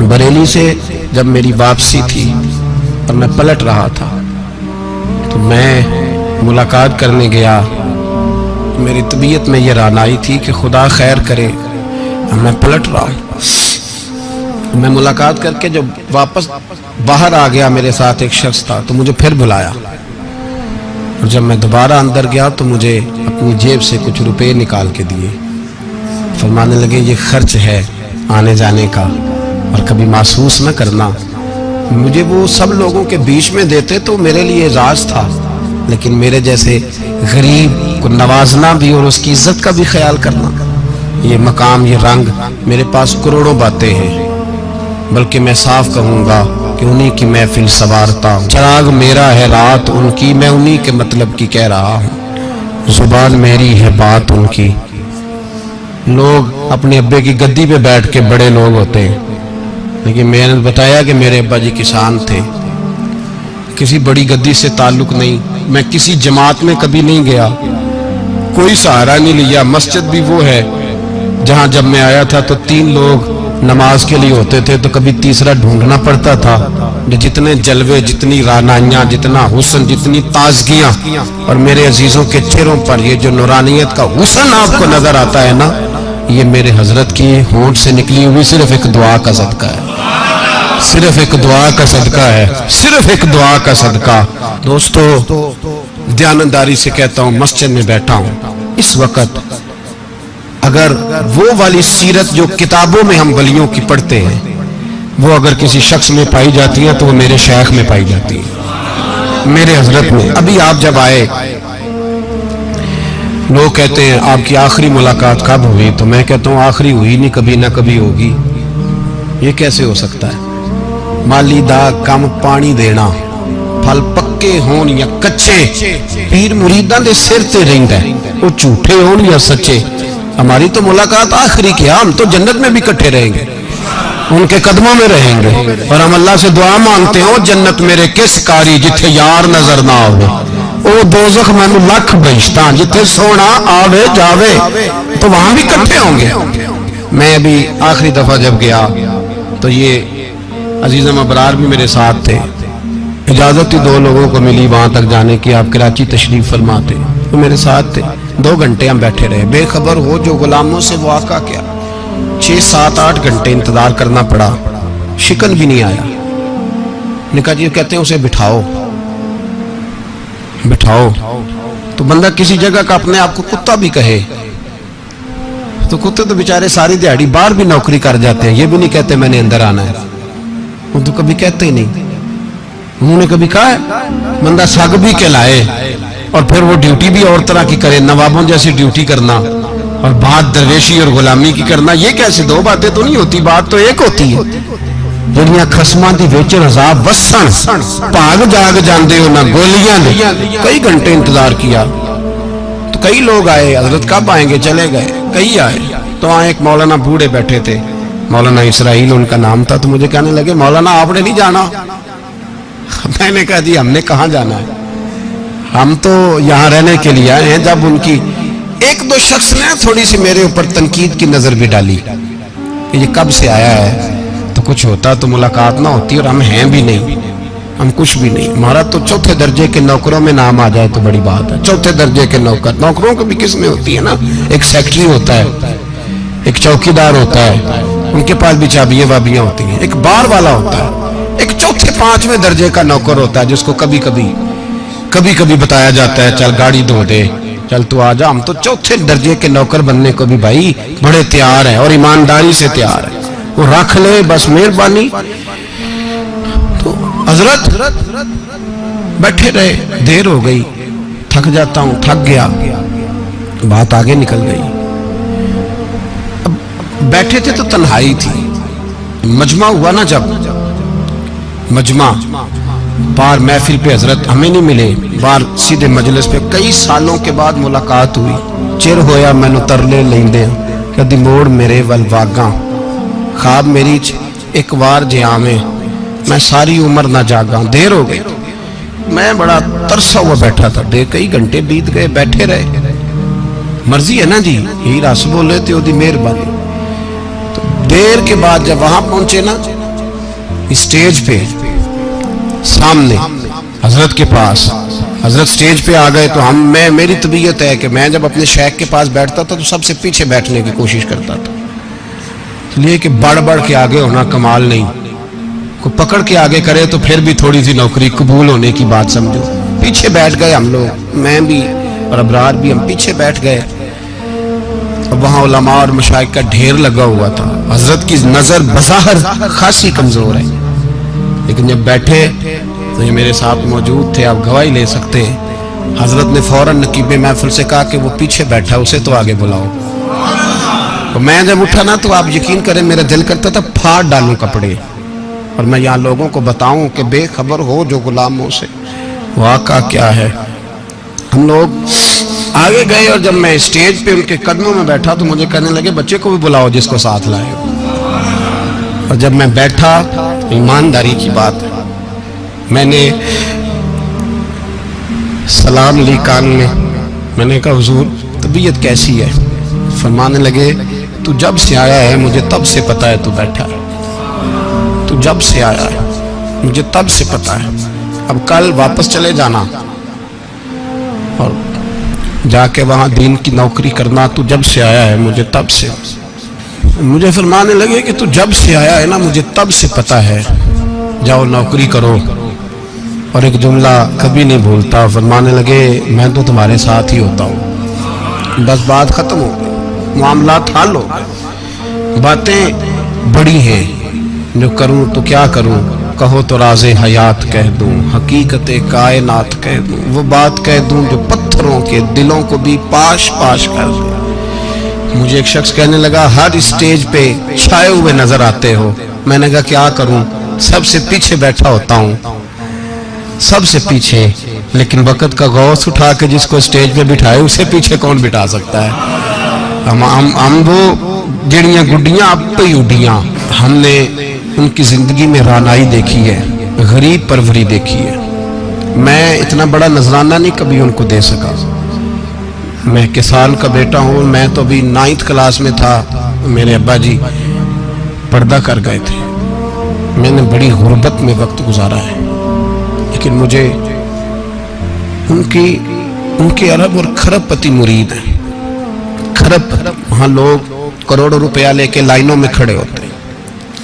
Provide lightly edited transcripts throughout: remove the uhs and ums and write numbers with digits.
बरेली से जब मेरी वापसी थी और मैं पलट रहा था तो मैं मुलाकात करने गया। मेरी तबीयत में ये रानाई थी कि खुदा खैर करे, मैं पलट रहा हूँ। मैं मुलाकात करके जब वापस बाहर आ गया, मेरे साथ एक शख्स था तो मुझे फिर बुलाया, और जब मैं दोबारा अंदर गया तो मुझे अपनी जेब से कुछ रुपए निकाल के दिए। फरमाने लगे ये खर्च है आने जाने का, और कभी महसूस न करना। मुझे वो सब लोगों के बीच में देते तो मेरे लिए राज था, लेकिन मेरे जैसे गरीब को नवाजना भी और उसकी इज्जत का भी ख्याल करना, ये मकाम, ये रंग, मेरे पास करोड़ों बातें हैं, बल्कि मैं साफ कहूँगा कि उन्हीं की महफिल सवारता हूँ। चिराग मेरा है रात उनकी, मैं उन्हीं के मतलब की कह रहा हूँ। जुबान मेरी है बात उनकी। लोग अपने अब्बे की गद्दी पे बैठ के बड़े लोग होते हैं, लेकिन मैंने बताया कि मेरे अब्बा जी किसान थे, किसी बड़ी गद्दी से ताल्लुक नहीं। मैं किसी जमात में कभी नहीं गया, कोई सहारा नहीं लिया। मस्जिद भी वो है जहां जब मैं आया था तो 3 लोग नमाज के लिए होते थे, तो कभी तीसरा ढूंढना पड़ता था। जितने जलवे, जितनी रानाइयाँ, जितना हुस्न, जितनी ताजगियाँ, और मेरे अजीजों के चेहरों पर ये जो नूरानियत का हुस्न आपको नजर आता है ना, ये मेरे हजरत की होंठ से निकली हुई सिर्फ एक दुआ का सदका है, सिर्फ एक दुआ का सदका है, सिर्फ एक दुआ का सदका। दोस्तों, ध्यानदारी से कहता हूँ, मस्जिद में बैठा हूँ इस वक्त, अगर वो वाली सीरत जो किताबों में हम वलियों की पढ़ते हैं, वो अगर किसी शख्स में पाई जाती है तो वो मेरे शेख में पाई जाती है, मेरे हजरत में। अभी आप जब आए, लोग कहते हैं आपकी आखिरी मुलाकात कब हुई, तो मैं कहता हूँ आखिरी हुई नहीं, कभी ना कभी होगी। ये कैसे हो सकता है? माली दा कम पानी देना, फल पक्के होन या कच्चे, पीर मुरीदां दे सिर ते रहिंदा है, वो झूठे होन या सच्चे। हमारी तो मुलाकात आखिरी की, हम तो जन्नत में भी इकट्ठे रहेंगे, उनके कदमों में रहेंगे, और हम अल्लाह से दुआ मांगते हैं, ओ जन्नत मेरे किस कारी जिथे यार नजर ना आवे, ओ दोज़ख मैनू लख बहिश्तां जिथे सोना आवे जावे, तो वहां भी इकट्ठे होंगे। मैं अभी आखिरी दफा जब गया तो ये अजीज़म अबरार भी मेरे साथ थे। इजाजत ही 2 लोगों को मिली वहां तक जाने की, आप कराची तशरीफ फरमाते, तो मेरे साथ थे। 2 घंटे हम बैठे रहे, बेखबर हो जो गुलामों से वाक़ा क्या। 6, 7, 8 घंटे इंतजार करना पड़ा, शिकन भी नहीं आया। निका जी कहते हैं उसे बिठाओ बिठाओ, तो बंदा किसी जगह का अपने आप को कुत्ता भी कहे, तो कुत्ते तो बेचारे सारी दिहाड़ी बाहर भी नौकरी कर जाते हैं, ये भी नहीं कहते मैंने अंदर आना है, वो तो कभी कहते ही नहीं। उन्होंने कभी कहा है बंदा सग भी कहलाए और फिर वो ड्यूटी भी और तरह की करे, नवाबों जैसी ड्यूटी करना और बात दरवेशी और गुलामी की करना, ये कैसे? 2 बातें तो नहीं होती, बात तो एक होती है। ਜਿਹੜੀਆਂ ਖਸਮਾਂ ਦੀ ਵੇਚਣ ਹਜ਼ਾਬ ਵਸਣ ਭਾਗ ਜਾਗ ਜਾਂਦੇ हो ना गोलियां ने। कई घंटे इंतजार किया तो कई लोग आए, हजरत कब आएंगे, चले गए। कई आए तो वहाँ एक मौलाना बूढ़े बैठे थे, मौलाना इसराइल उनका नाम था, तो मुझे कहने लगे मौलाना आपने नहीं जाना। मैंने कहा जी हमने कहाँ जाना है, हम तो यहाँ रहने के लिए आए हैं। जब उनकी 1-2 शख्स ने थोड़ी सी मेरे ऊपर तनकीद की नजर भी डाली कि ये कब से आया है, तो कुछ होता तो मुलाकात ना होती, और हम हैं भी नहीं, हम कुछ भी नहीं। हमारा तो 4थे दर्जे के नौकरों में नाम आ जाए तो बड़ी बात है। 4थे दर्जे के नौकर, नौकरों को भी किस में होती है ना, एक सेक्रेटरी होता है, एक चौकीदार होता है, उनके पास भी चाबियां वाबियां होती हैं, एक बार वाला होता है, एक 4थे 5वें दर्जे का नौकर होता है जिसको कभी कभी बताया जाता है चल गाड़ी धो दे, चल तू आ जा। हम तो 4थे दर्जे के नौकर बनने को भी भाई बड़े तैयार हैं और ईमानदारी से तैयार है, वो रख ले बस मेहरबानी। तो हजरत बैठे रहे, देर हो गई, थक जाता हूं, थक गया, बात आगे निकल गई। अब बैठे थे तो तन्हाई थी, मजमा हुआ ना, जब मजमा बाहर महफिल पे हजरत हमें नहीं मिले, बाहर सीधे मजलिस पे कई सालों के बाद मुलाकात हुई। चिर होया मैनू तरले लेंदे कदी मोड़ मेरे वल वागा, ख्वाब मेरी एक बार जे आवे मैं सारी उम्र ना जागा। देर हो गई, मैं बड़ा तरसा हुआ बैठा था, कई घंटे बीत गए, बैठे रहे। मर्जी है ना जी, यही रस बोले तो मेहरबानी। तो देर के बाद जब वहां पहुंचे ना, स्टेज पे सामने हजरत के पास, हजरत स्टेज पे आ गए तो मेरी तबीयत है कि मैं जब अपने शेख के पास बैठता था तो सबसे पीछे बैठने की कोशिश करता था, इसलिए कि बढ़ बढ़ के आगे होना कमाल नहीं, को पकड़ के आगे करे तो फिर भी थोड़ी सी नौकरी कबूल होने की बात समझो। पीछे बैठ गए हम लोग, मैं भी और अबरार भी, हम पीछे बैठ गए। अब वहाँ उलमा और मशाइख का ढेर लगा हुआ था। हजरत की नजर बज़ाहिर खासी कमजोर है, लेकिन जब बैठे तो ये मेरे साथ मौजूद थे, आप गवाही ले सकते हैं। हजरत ने फौरन नकीबे महफिल से कहा कि वो पीछे बैठा, उसे तो आगे बुलाओ। तो मैं जब उठा ना तो आप यकीन करें मेरा दिल करता था फाड़ डालूं कपड़े और मैं यहाँ लोगों को बताऊं कि बेखबर हो जो गुलामों से, वाक़ा क्या है। हम लोग आगे गए और जब मैं स्टेज पे उनके कदमों में बैठा तो मुझे कहने लगे बच्चे को भी बुलाओ जिसको साथ लाए हो। और जब मैं बैठा, ईमानदारी की बात है, मैंने सलाम ली कान में। मैंने कहा हुजूर तबीयत कैसी है? फरमाने लगे तू जब से आया है मुझे तब से पता है तू बैठा है, तू जब से आया है मुझे तब से पता है। अब कल वापस चले जाना और जाके वहां दीन की नौकरी करना, तू जब से आया है मुझे तब से। मुझे फरमाने लगे कि तू जब से आया है ना मुझे तब से पता है, जाओ नौकरी करो। और एक जुमला कभी नहीं भूलता, फरमाने लगे मैं तो तुम्हारे साथ ही होता हूँ। बस बात खत्म हो गई, मामलात हल हो गए। बातें बड़ी हैं, जो करूँ तो क्या करूँ, कहो तो राज़े हयात कह दूँ, हकीकत कायनात कह दूँ, वो बात कह दूँ जो पत्थरों के दिलों को भी पाश पाश कर दूँ। मुझे एक शख्स कहने लगा हर स्टेज पे छाए हुए नजर आते हो। मैंने कहा क्या करूँ, सबसे पीछे बैठा होता हूँ, सबसे पीछे, लेकिन वक़्त का गौस उठा के जिसको स्टेज पे बिठाए उसे पीछे कौन बिठा सकता है। हम वो जड़ियाँ गुड्डियाँ अब तो ही उड्डियाँ। हमने उनकी जिंदगी में रानाई देखी है, गरीब परवरी देखी है। मैं इतना बड़ा नजराना नहीं कभी उनको दे सका। मैं किसान का बेटा हूँ, मैं तो अभी 9th क्लास में था, मेरे अब्बा जी पर्दा कर गए थे। मैंने बड़ी गुर्बत में वक्त गुजारा है, लेकिन मुझे उनके अरब और खरब पति मुरीद हैं। खरब, वहाँ लोग करोड़ों रुपया लेके लाइनों में खड़े होते हैं।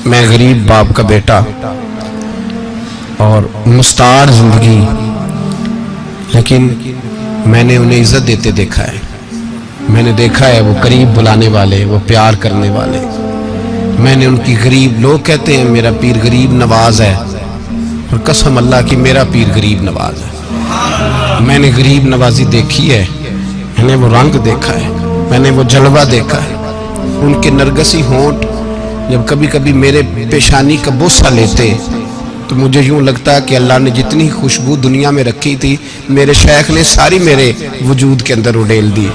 मैं गरीब बाप का बेटा और मुस्तार जिंदगी, लेकिन मैंने उन्हें इज्जत देते देखा है। मैंने देखा है वो गरीब बुलाने वाले, वो प्यार करने वाले। मैंने उनकी गरीब, लोग कहते हैं मेरा पीर गरीब नवाज है, और कसम अल्लाह की मेरा पीर गरीब नवाज है। मैंने गरीब नवाजी देखी है, मैंने वो रंग देखा है, मैंने वो जलवा देखा है। उनके नरगसी होंठ जब कभी कभी मेरे पेशानी का बोसा लेते तो मुझे यूं लगता कि अल्लाह ने जितनी खुशबू दुनिया में रखी थी मेरे शेख ने सारी मेरे वजूद के अंदर उड़ेल दी।